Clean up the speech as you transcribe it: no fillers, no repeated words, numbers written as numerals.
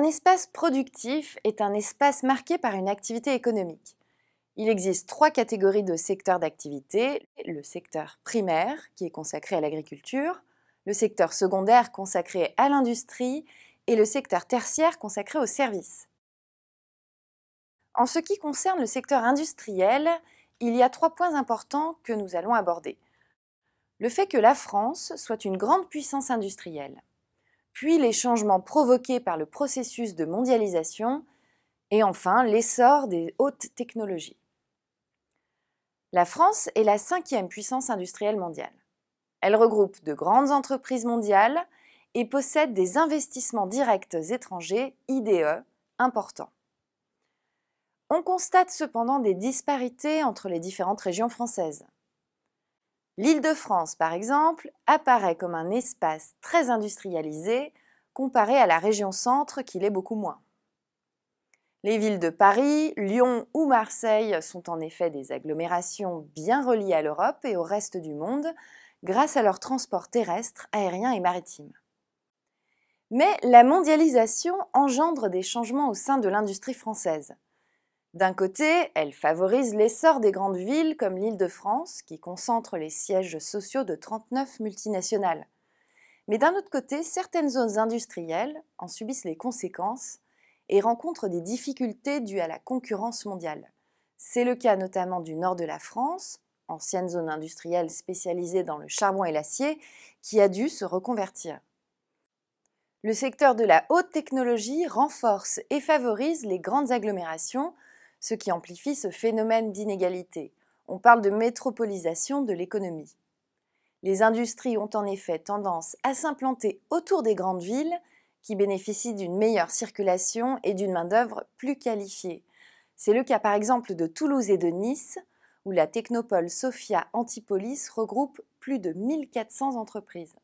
Un espace productif est un espace marqué par une activité économique. Il existe 3 catégories de secteurs d'activité. Le secteur primaire, qui est consacré à l'agriculture, le secteur secondaire consacré à l'industrie et le secteur tertiaire consacré aux services. En ce qui concerne le secteur industriel, il y a 3 points importants que nous allons aborder. Le fait que la France soit une grande puissance industrielle, puis les changements provoqués par le processus de mondialisation, et enfin l'essor des hautes technologies. La France est la 5e puissance industrielle mondiale. Elle regroupe de grandes entreprises mondiales et possède des investissements directs étrangers, IDE, importants. On constate cependant des disparités entre les différentes régions françaises. L'Île-de-France, par exemple, apparaît comme un espace très industrialisé comparé à la région centre qui l'est beaucoup moins. Les villes de Paris, Lyon ou Marseille sont en effet des agglomérations bien reliées à l'Europe et au reste du monde grâce à leur transport terrestre, aérien et maritime. Mais la mondialisation engendre des changements au sein de l'industrie française. D'un côté, elle favorise l'essor des grandes villes comme l'Île-de-France, qui concentre les sièges sociaux de 39 multinationales. Mais d'un autre côté, certaines zones industrielles en subissent les conséquences et rencontrent des difficultés dues à la concurrence mondiale. C'est le cas notamment du nord de la France, ancienne zone industrielle spécialisée dans le charbon et l'acier, qui a dû se reconvertir. Le secteur de la haute technologie renforce et favorise les grandes agglomérations, ce qui amplifie ce phénomène d'inégalité. On parle de métropolisation de l'économie. Les industries ont en effet tendance à s'implanter autour des grandes villes qui bénéficient d'une meilleure circulation et d'une main-d'œuvre plus qualifiée. C'est le cas par exemple de Toulouse et de Nice, où la technopole Sophia Antipolis regroupe plus de 1400 entreprises.